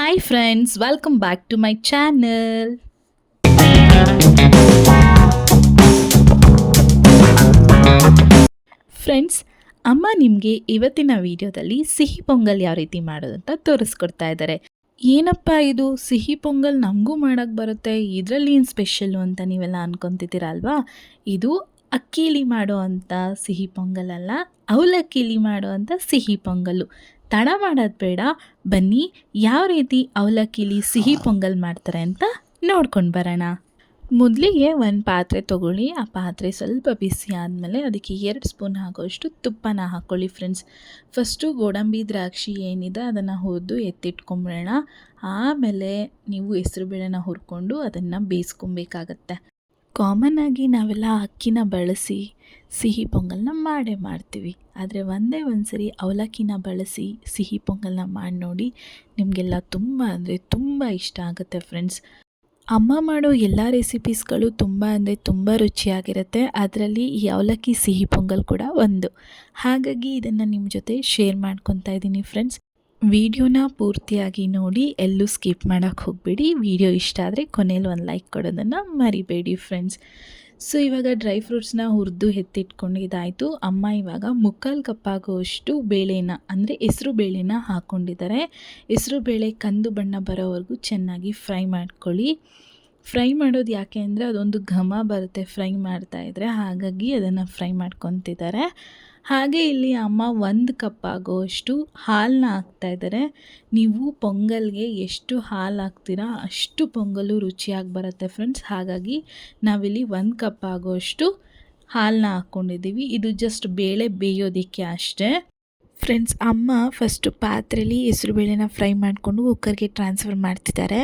Hi friends, welcome back to my channel. Friends, ಅಮ್ಮ ನಿಮಗೆ ಇವತ್ತಿನ ವಿಡಿಯೋದಲ್ಲಿ ಸಿಹಿ ಪೊಂಗಲ್ ಯಾವ ರೀತಿ ಮಾಡೋದು ಅಂತ ತೋರಿಸ್ಕೊಡ್ತಾ ಇದ್ದಾರೆ. ಏನಪ್ಪ ಇದು ಸಿಹಿ ಪೊಂಗಲ್ ನಮಗೂ ಮಾಡೋಕ್ಕೆ ಬರುತ್ತೆ, ಇದರಲ್ಲಿ ಏನು ಸ್ಪೆಷಲ್ಲು ಅಂತ ನೀವೆಲ್ಲ ಅನ್ಕೊತಿದ್ದೀರಾ ಅಲ್ವಾ? ಇದು ಅಕ್ಕಿಲಿ ಮಾಡೋ ಅಂಥ ಸಿಹಿ ಪೊಂಗಲ್ ಅಲ್ಲ, ಅವಲಕ್ಕಿಲಿ ಮಾಡೋ ಅಂಥ ಸಿಹಿ ಪೊಂಗಲ್ಲು. ತಡ ಮಾಡೋದು ಬೇಡ, ಬನ್ನಿ ಯಾವ ರೀತಿ ಅವಲಕ್ಕಿಲಿ ಸಿಹಿ ಪೊಂಗಲ್ ಮಾಡ್ತಾರೆ ಅಂತ ನೋಡ್ಕೊಂಡು ಬರೋಣ. ಮೊದಲಿಗೆ ಒಂದು ಪಾತ್ರೆ ತೊಗೊಳ್ಳಿ. ಆ ಪಾತ್ರೆ ಸ್ವಲ್ಪ ಬಿಸಿ ಆದಮೇಲೆ ಅದಕ್ಕೆ 2 ಸ್ಪೂನ್ ಆಗೋಷ್ಟು ತುಪ್ಪನ ಹಾಕ್ಕೊಳ್ಳಿ ಫ್ರೆಂಡ್ಸ್. ಫಸ್ಟು ಗೋಡಂಬಿ ದ್ರಾಕ್ಷಿ ಏನಿದೆ ಅದನ್ನು ಹುರಿದು ಎತ್ತಿಟ್ಕೊಂಬಿಡೋಣ. ಆಮೇಲೆ ನೀವು ಹೆಸರುಬೇಳೆನ ಹುರ್ಕೊಂಡು ಅದನ್ನು ಬೇಯಿಸ್ಕೊಬೇಕಾಗತ್ತೆ. ಕಾಮನ್ ಆಗಿ ನಾವೆಲ್ಲ ಅಕ್ಕಿನ ಬಳಸಿ ಸಿಹಿ ಪೊಂಗಲ್ನ ಮಾಡ್ತೀವಿ. ಆದರೆ ಒಂದೇ ಒಂದು ಸರಿ ಅವಲಕ್ಕಿನ ಬಳಸಿ ಸಿಹಿ ಪೊಂಗಲ್ನ ಮಾಡಿ ನೋಡಿ, ನಿಮಗೆಲ್ಲ ತುಂಬ ಅಂದರೆ ತುಂಬ ಇಷ್ಟ ಆಗುತ್ತೆ ಫ್ರೆಂಡ್ಸ್. ಅಮ್ಮ ಮಾಡೋ ಎಲ್ಲ ರೆಸಿಪೀಸ್ಗಳು ತುಂಬ ಅಂದರೆ ತುಂಬ ರುಚಿಯಾಗಿರುತ್ತೆ. ಅದರಲ್ಲಿ ಈ ಅವಲಕ್ಕಿ ಸಿಹಿ ಪೊಂಗಲ್ ಕೂಡ ಒಂದು. ಹಾಗಾಗಿ ಇದನ್ನು ನಿಮ್ಮ ಜೊತೆ ಶೇರ್ ಮಾಡ್ಕೊತಾ ಇದ್ದೀನಿ ಫ್ರೆಂಡ್ಸ್. ವಿಡಿಯೋನ ಪೂರ್ತಿಯಾಗಿ ನೋಡಿ, ಎಲ್ಲೂ ಸ್ಕಿಪ್ ಮಾಡೋಕ್ಕೆ ಹೋಗಬೇಡಿ. ವಿಡಿಯೋ ಇಷ್ಟ ಆದರೆ ಕೊನೆಯಲ್ಲಿ ಒಂದು ಲೈಕ್ ಕೊಡೋದನ್ನು ಮರಿಬೇಡಿ ಫ್ರೆಂಡ್ಸ್. ಸೊ ಇವಾಗ ಡ್ರೈ ಫ್ರೂಟ್ಸ್ನ ಹುರಿದು ಎತ್ತಿಟ್ಕೊಂಡಿದ್ದಾಯಿತು. ಅಮ್ಮ ಇವಾಗ 3/4 ಕಪ್ಪಾಗುವಷ್ಟು ಬೇಳೆನ ಅಂದರೆ ಹೆಸರು ಬೇಳೆನ ಹಾಕ್ಕೊಂಡಿದ್ದಾರೆ. ಹೆಸರು ಬೇಳೆ ಕಂದು ಬಣ್ಣ ಬರೋವರೆಗೂ ಚೆನ್ನಾಗಿ ಫ್ರೈ ಮಾಡ್ಕೊಳ್ಳಿ. ಫ್ರೈ ಮಾಡೋದು ಯಾಕೆ ಅಂದರೆ ಅದೊಂದು ಘಮ ಬರುತ್ತೆ ಫ್ರೈ ಮಾಡ್ತಾಯಿದ್ರೆ, ಹಾಗಾಗಿ ಅದನ್ನು ಫ್ರೈ ಮಾಡ್ಕೊತಿದ್ದಾರೆ. ಹಾಗೆ ಇಲ್ಲಿ ಅಮ್ಮ 1 ಕಪ್ ಆಗೋಷ್ಟು ಹಾಲನ್ನ ಹಾಕ್ತಾಯಿದ್ದಾರೆ. ನೀವು ಪೊಂಗಲ್ಗೆ ಎಷ್ಟು ಹಾಲು ಹಾಕ್ತೀರಾ ಅಷ್ಟು ಪೊಂಗಲು ರುಚಿಯಾಗಿ ಬರುತ್ತೆ ಫ್ರೆಂಡ್ಸ್. ಹಾಗಾಗಿ ನಾವಿಲ್ಲಿ 1 ಕಪ್ ಆಗೋಷ್ಟು ಹಾಲನ್ನ ಹಾಕ್ಕೊಂಡಿದ್ದೀವಿ. ಇದು ಜಸ್ಟ್ ಬೇಳೆ ಬೇಯೋದಕ್ಕೆ ಅಷ್ಟೇ ಫ್ರೆಂಡ್ಸ್. ಅಮ್ಮ ಫಸ್ಟು ಪಾತ್ರೆಯಲ್ಲಿ ಹೆಸರುಬೇಳೆನ ಫ್ರೈ ಮಾಡಿಕೊಂಡು ಕುಕ್ಕರ್ಗೆ ಟ್ರಾನ್ಸ್ಫರ್ ಮಾಡ್ತಿದ್ದಾರೆ.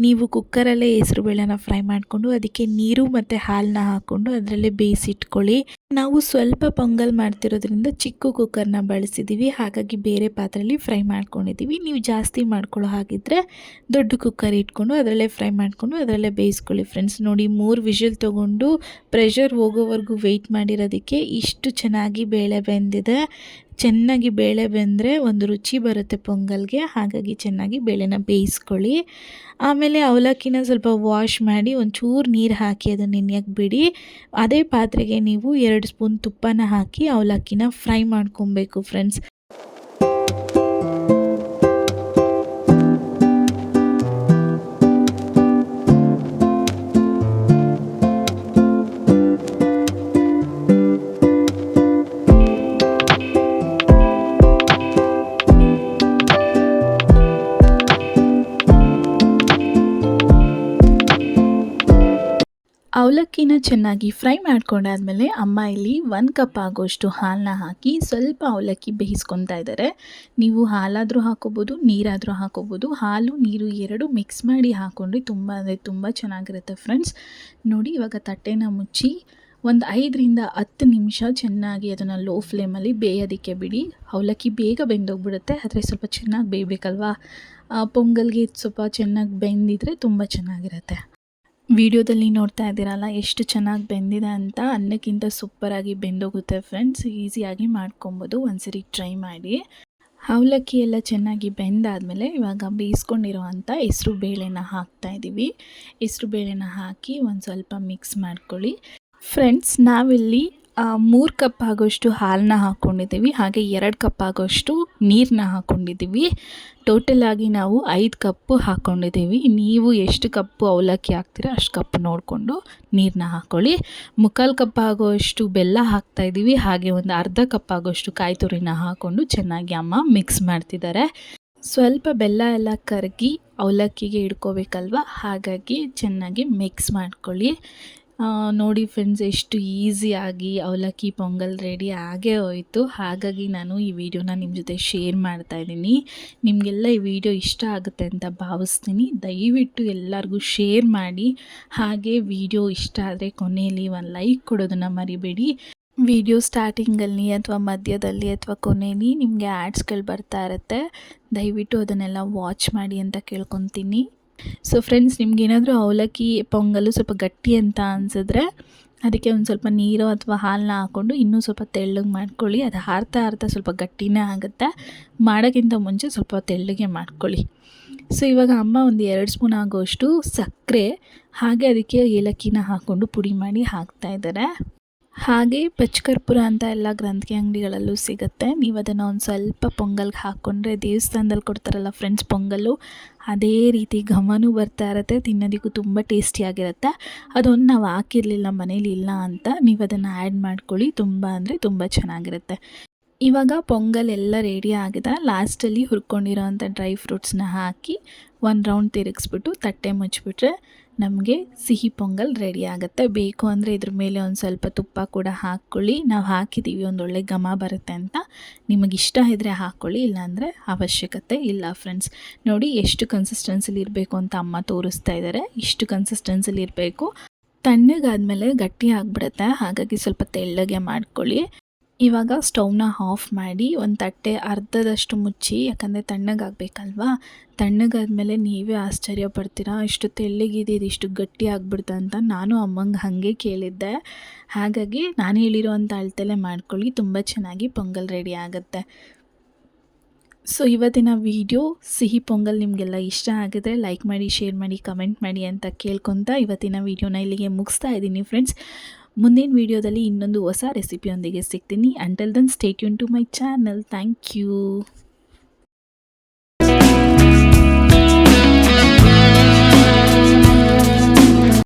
ನೀವು ಕುಕ್ಕರಲ್ಲೇ ಹೆಸರುಬೇಳೆನ ಫ್ರೈ ಮಾಡಿಕೊಂಡು ಅದಕ್ಕೆ ನೀರು ಮತ್ತು ಹಾಲನ್ನ ಹಾಕ್ಕೊಂಡು ಅದರಲ್ಲೇ ಬೇಯಿಸಿಟ್ಕೊಳ್ಳಿ. ನಾವು ಸ್ವಲ್ಪ ಪೊಂಗಲ್ ಮಾಡ್ತಿರೋದ್ರಿಂದ ಚಿಕ್ಕ ಕುಕ್ಕರ್ನ ಬಳಸಿದ್ದೀವಿ, ಹಾಗಾಗಿ ಬೇರೆ ಪಾತ್ರೆಯಲ್ಲಿ ಫ್ರೈ ಮಾಡ್ಕೊಂಡಿದ್ದೀವಿ. ನೀವು ಜಾಸ್ತಿ ಮಾಡ್ಕೊಳ್ಳೋ ಹಾಗಿದ್ದರೆ ದೊಡ್ಡ ಕುಕ್ಕರ್ ಇಟ್ಕೊಂಡು ಅದರಲ್ಲೇ ಫ್ರೈ ಮಾಡಿಕೊಂಡು ಅದರಲ್ಲೇ ಬೇಯಿಸ್ಕೊಳ್ಳಿ ಫ್ರೆಂಡ್ಸ್. ನೋಡಿ, 3 ವಿಷಲ್ ತೊಗೊಂಡು ಪ್ರೆಷರ್ ಹೋಗೋವರೆಗೂ ವೆಯ್ಟ್ ಮಾಡಿರೋದಕ್ಕೆ ಇಷ್ಟು ಚೆನ್ನಾಗಿ ಬೇಳೆ ಬೆಂದಿದೆ. ಚೆನ್ನಾಗಿ ಬೇಳೆ ಬೆಂದರೆ ಒಂದು ರುಚಿ ಬರುತ್ತೆ ಪೊಂಗಲ್ಗೆ, ಹಾಗಾಗಿ ಚೆನ್ನಾಗಿ ಬೇಳೆನ ಬೇಯಿಸ್ಕೊಳ್ಳಿ. ಆಮೇಲೆ ಅವಲಕ್ಕಿನ ಸ್ವಲ್ಪ ವಾಶ್ ಮಾಡಿ ಒಂಚೂರು ನೀರು ಹಾಕಿ ಅದನ್ನು ನೆನೆಯಕ್ಕೆ ಬಿಡಿ. ಅದೇ ಪಾತ್ರೆಗೆ ನೀವು 2 ಸ್ಪೂನ್ ತುಪ್ಪನ ಹಾಕಿ ಅವಲಕ್ಕಿನ ಫ್ರೈ ಮಾಡ್ಕೊಬೇಕು ಫ್ರೆಂಡ್ಸ್. ಅವಲಕ್ಕಿನ ಚೆನ್ನಾಗಿ ಫ್ರೈ ಮಾಡ್ಕೊಂಡಾದ್ಮೇಲೆ ಅಮ್ಮ ಇಲ್ಲಿ 1 ಕಪ್ ಆಗೋಷ್ಟು ಹಾಲನ್ನ ಹಾಕಿ ಸ್ವಲ್ಪ ಅವಲಕ್ಕಿ ಬೇಯಿಸ್ಕೊತಾ ಇದ್ದಾರೆ. ನೀವು ಹಾಲಾದರೂ ಹಾಕೋಬೋದು, ನೀರಾದರೂ ಹಾಕೋಬೋದು. ಹಾಲು ನೀರು 2 ಮಿಕ್ಸ್ ಮಾಡಿ ಹಾಕ್ಕೊಂಡ್ರೆ ತುಂಬ ಅಂದರೆ ತುಂಬ ಚೆನ್ನಾಗಿರುತ್ತೆ ಫ್ರೆಂಡ್ಸ್. ನೋಡಿ, ಇವಾಗ ತಟ್ಟೆನ ಮುಚ್ಚಿ ಒಂದು 5ರಿಂದ 10 ನಿಮಿಷ ಚೆನ್ನಾಗಿ ಅದನ್ನು ಲೋ ಫ್ಲೇಮಲ್ಲಿ ಬೇಯೋದಕ್ಕೆ ಬಿಡಿ. ಅವಲಕ್ಕಿ ಬೇಗ ಬೆಂದೋಗ್ಬಿಡುತ್ತೆ, ಆದರೆ ಸ್ವಲ್ಪ ಚೆನ್ನಾಗಿ ಬೇಯಬೇಕಲ್ವಾ. ಪೊಂಗಲ್ಗೆ ಸ್ವಲ್ಪ ಚೆನ್ನಾಗಿ ಬೆಂದಿದ್ರೆ ತುಂಬ ಚೆನ್ನಾಗಿರುತ್ತೆ. ವಿಡಿಯೋದಲ್ಲಿ ನೋಡ್ತಾ ಇದ್ದೀರಲ್ಲ ಎಷ್ಟು ಚೆನ್ನಾಗಿ ಬೆಂದಿದೆ ಅಂತ. ಅನ್ನಕ್ಕಿಂತ ಸೂಪರಾಗಿ ಬೆಂದೋಗುತ್ತೆ ಫ್ರೆಂಡ್ಸ್. ಈಸಿಯಾಗಿ ಮಾಡ್ಕೊಬೋದು, ಒಂದ್ಸರಿ ಟ್ರೈ ಮಾಡಿ. ಅವಲಕ್ಕಿ ಎಲ್ಲ ಚೆನ್ನಾಗಿ ಬೆಂದಾದಮೇಲೆ ಇವಾಗ ಬೇಯಿಸ್ಕೊಂಡಿರೋ ಅಂಥ ಹೆಸರು ಬೇಳೆನ ಹಾಕ್ತಾಯಿದ್ದೀವಿ. ಹೆಸರು ಬೇಳೆನ ಹಾಕಿ ಒಂದು ಸ್ವಲ್ಪ ಮಿಕ್ಸ್ ಮಾಡ್ಕೊಳ್ಳಿ ಫ್ರೆಂಡ್ಸ್. ನಾವಿಲ್ಲಿ 3 ಕಪ್ ಆಗೋಷ್ಟು ಹಾಲನ್ನ ಹಾಕ್ಕೊಂಡಿದ್ದೀವಿ, ಹಾಗೆ 2 ಕಪ್ ಆಗೋಷ್ಟು ನೀರನ್ನ ಹಾಕ್ಕೊಂಡಿದ್ದೀವಿ. ಟೋಟಲ್ ಆಗಿ ನಾವು 5 ಕಪ್ಪು ಹಾಕ್ಕೊಂಡಿದ್ದೀವಿ. ನೀವು ಎಷ್ಟು ಕಪ್ಪು ಅವಲಕ್ಕಿ ಹಾಕ್ತೀರ ಅಷ್ಟು ಕಪ್ ನೋಡಿಕೊಂಡು ನೀರನ್ನ ಹಾಕ್ಕೊಳ್ಳಿ. 3/4 ಕಪ್ ಆಗೋಷ್ಟು ಬೆಲ್ಲ ಹಾಕ್ತಾಯಿದ್ದೀವಿ, ಹಾಗೆ ಒಂದು ಅರ್ಧ ಕಪ್ ಆಗೋಷ್ಟು ಕಾಯಿ ತುರಿನ ಹಾಕ್ಕೊಂಡು ಚೆನ್ನಾಗಿ ಅಮ್ಮ ಮಿಕ್ಸ್ ಮಾಡ್ತಿದ್ದಾರೆ. ಸ್ವಲ್ಪ ಬೆಲ್ಲ ಎಲ್ಲ ಕರಗಿ ಅವಲಕ್ಕಿಗೆ ಹಿಡ್ಕೋಬೇಕಲ್ವ, ಹಾಗಾಗಿ ಚೆನ್ನಾಗಿ ಮಿಕ್ಸ್ ಮಾಡ್ಕೊಳ್ಳಿ. ನೋಡಿ ಫ್ರೆಂಡ್ಸ್, ಎಷ್ಟು ಈಸಿಯಾಗಿ ಅವಲಕ್ಕಿ ಪೊಂಗಲ್ ರೆಡಿ ಆಗೇ ಹೋಯಿತು. ಹಾಗಾಗಿ ನಾನು ಈ ವಿಡಿಯೋನ ನಿಮ್ಮ ಜೊತೆ ಶೇರ್ ಮಾಡ್ತಾಯಿದ್ದೀನಿ. ನಿಮಗೆಲ್ಲ ಈ ವಿಡಿಯೋ ಇಷ್ಟ ಆಗುತ್ತೆ ಅಂತ ಭಾವಿಸ್ತೀನಿ. ದಯವಿಟ್ಟು ಎಲ್ಲರಿಗೂ ಶೇರ್ ಮಾಡಿ. ಹಾಗೆ ವಿಡಿಯೋ ಇಷ್ಟ ಆದರೆ ಕೊನೆಯಲ್ಲಿ ಒಂದು ಲೈಕ್ ಕೊಡೋದನ್ನು ಮರಿಬೇಡಿ. ವಿಡಿಯೋ ಸ್ಟಾರ್ಟಿಂಗಲ್ಲಿ ಅಥವಾ ಮಧ್ಯದಲ್ಲಿ ಅಥವಾ ಕೊನೆಯಲ್ಲಿ ನಿಮಗೆ ಆ್ಯಡ್ಸ್ಗಳು ಬರ್ತಾ ಇರುತ್ತೆ, ದಯವಿಟ್ಟು ಅದನ್ನೆಲ್ಲ ವಾಚ್ ಮಾಡಿ ಅಂತ ಕೇಳ್ಕೊತೀನಿ. ಸೊ ಫ್ರೆಂಡ್ಸ್, ನಿಮಗೇನಾದರೂ ಅವಲಕ್ಕಿ ಪೊಂಗಲ್ಲು ಸ್ವಲ್ಪ ಗಟ್ಟಿ ಅಂತ ಅನಿಸಿದ್ರೆ ಅದಕ್ಕೆ ಒಂದು ಸ್ವಲ್ಪ ನೀರು ಅಥವಾ ಹಾಲನ್ನ ಹಾಕ್ಕೊಂಡು ಇನ್ನೂ ಸ್ವಲ್ಪ ತೆಳ್ಳಗೆ ಮಾಡ್ಕೊಳ್ಳಿ. ಅದು ಹಾರ್ತಾ ಸ್ವಲ್ಪ ಗಟ್ಟಿನೇ ಆಗುತ್ತೆ. ಮಾಡೋಕ್ಕಿಂತ ಮುಂಚೆ ಸ್ವಲ್ಪ ತೆಳ್ಳಗೆ ಮಾಡ್ಕೊಳ್ಳಿ. ಸೊ ಇವಾಗ ಅಮ್ಮ ಒಂದು 2 ಸ್ಪೂನ್ ಆಗೋಷ್ಟು ಸಕ್ಕರೆ ಹಾಗೆ ಅದಕ್ಕೆ ಏಲಕ್ಕಿನ ಹಾಕ್ಕೊಂಡು ಪುಡಿ ಮಾಡಿ ಹಾಕ್ತಾಯಿದ್ದಾರೆ. ಹಾಗೆ ಪಚ್ಚಕರ್ಪೂರ ಅಂತ ಎಲ್ಲ ಗ್ರಂಥಿಗೆ ಅಂಗಡಿಗಳಲ್ಲೂ ಸಿಗುತ್ತೆ. ನೀವು ಅದನ್ನು ಒಂದು ಸ್ವಲ್ಪ ಪೊಂಗಲ್ಗೆ ಹಾಕ್ಕೊಂಡ್ರೆ ದೇವಸ್ಥಾನದಲ್ಲಿ ಕೊಡ್ತಾರಲ್ಲ ಫ್ರೆಂಡ್ಸ್ ಪೊಂಗಲ್ಲು, ಅದೇ ರೀತಿ ಘಮನೂ ಬರ್ತಾ ಇರುತ್ತೆ, ತಿನ್ನೋದಕ್ಕೂ ತುಂಬ ಟೇಸ್ಟಿಯಾಗಿರುತ್ತೆ. ಅದೊಂದು ನಾವು ಹಾಕಿರಲಿಲ್ಲ ಮನೇಲಿ ಇಲ್ಲ ಅಂತ ನೀವು ಅದನ್ನು ಆ್ಯಡ್ ಮಾಡ್ಕೊಳ್ಳಿ, ತುಂಬ ಅಂದರೆ ತುಂಬ ಚೆನ್ನಾಗಿರುತ್ತೆ. ಇವಾಗ ಪೊಂಗಲ್ ಎಲ್ಲ ರೆಡಿ ಆಗಿದೆ. ಲಾಸ್ಟಲ್ಲಿ ಹುರ್ಕೊಂಡಿರೋ ಅಂಥ ಡ್ರೈ ಫ್ರೂಟ್ಸ್ನ ಹಾಕಿ ಒಂದು ರೌಂಡ್ ತಿರುಗಿಸ್ಬಿಟ್ಟು ತಟ್ಟೆ ಮುಚ್ಚಿಬಿಟ್ರೆ ನಮಗೆ ಸಿಹಿ ಪೊಂಗಲ್ ರೆಡಿ ಆಗುತ್ತೆ. ಬೇಕು ಅಂದರೆ ಇದ್ರ ಮೇಲೆ ಒಂದು ಸ್ವಲ್ಪ ತುಪ್ಪ ಕೂಡ ಹಾಕ್ಕೊಳ್ಳಿ. ನಾವು ಹಾಕಿದ್ದೀವಿ ಒಂದೊಳ್ಳೆ ಘಮ ಬರುತ್ತೆ ಅಂತ. ನಿಮಗಿಷ್ಟ ಇದ್ದರೆ ಹಾಕ್ಕೊಳ್ಳಿ, ಇಲ್ಲಾಂದರೆ ಅವಶ್ಯಕತೆ ಇಲ್ಲ ಫ್ರೆಂಡ್ಸ್. ನೋಡಿ ಎಷ್ಟು ಕನ್ಸಿಸ್ಟೆನ್ಸಿಲಿ ಇರಬೇಕು ಅಂತ ಅಮ್ಮ ತೋರಿಸ್ತಾ ಇದ್ದಾರೆ. ಇಷ್ಟು ಕನ್ಸಿಸ್ಟೆನ್ಸಿಲಿ ಇರಬೇಕು. ತಣ್ಣಗಾದ್ಮೇಲೆ ಗಟ್ಟಿ ಆಗಿಬಿಡುತ್ತೆ, ಹಾಗಾಗಿ ಸ್ವಲ್ಪ ತೆಳ್ಳಗೆ ಮಾಡ್ಕೊಳ್ಳಿ. ಇವಾಗ ಸ್ಟವ್ನ ಆಫ್ ಮಾಡಿ ಒಂದು ತಟ್ಟೆ ಅರ್ಧದಷ್ಟು ಮುಚ್ಚಿ, ಯಾಕಂದರೆ ತಣ್ಣಗಾಗಬೇಕಲ್ವಾ. ತಣ್ಣಗಾದ್ಮೇಲೆ ನೀವೇ ಆಶ್ಚರ್ಯ ಪಡ್ತೀರಾ, ಇಷ್ಟು ತೆಳ್ಳಗಿದೆ ಇದು ಇಷ್ಟು ಗಟ್ಟಿ ಆಗಿಬಿಡ್ತು ಅಂತ. ನಾನು ಅಮ್ಮಂಗೆ ಹಾಗೆ ಕೇಳಿದ್ದೆ, ಹಾಗಾಗಿ ನಾನು ಹೇಳಿರೋ ಅಂಥ ಅಳತೆಲೆ ಮಾಡ್ಕೊಳ್ಳಿ, ತುಂಬ ಚೆನ್ನಾಗಿ ಪೊಂಗಲ್ ರೆಡಿ ಆಗುತ್ತೆ. ಸೊ ಇವತ್ತಿನ ವಿಡಿಯೋ ಸಿಹಿ ಪೊಂಗಲ್ ನಿಮಗೆಲ್ಲ ಇಷ್ಟ ಆಗಿದ್ರೆ ಲೈಕ್ ಮಾಡಿ, ಶೇರ್ ಮಾಡಿ, ಕಮೆಂಟ್ ಮಾಡಿ ಅಂತ ಕೇಳ್ಕೊತಾ ಇವತ್ತಿನ ವಿಡಿಯೋನ ಇಲ್ಲಿಗೆ ಮುಗಿಸ್ತಾ ಇದ್ದೀನಿ ಫ್ರೆಂಡ್ಸ್. ಮುಂದಿನ ವಿಡಿಯೋದಲ್ಲಿ ಇನ್ನೊಂದು ಹೊಸ ರೆಸಿಪಿಯೊಂದಿಗೆ ಸಿಗ್ತೀನಿ. Until then stay tuned to my channel. Thank you.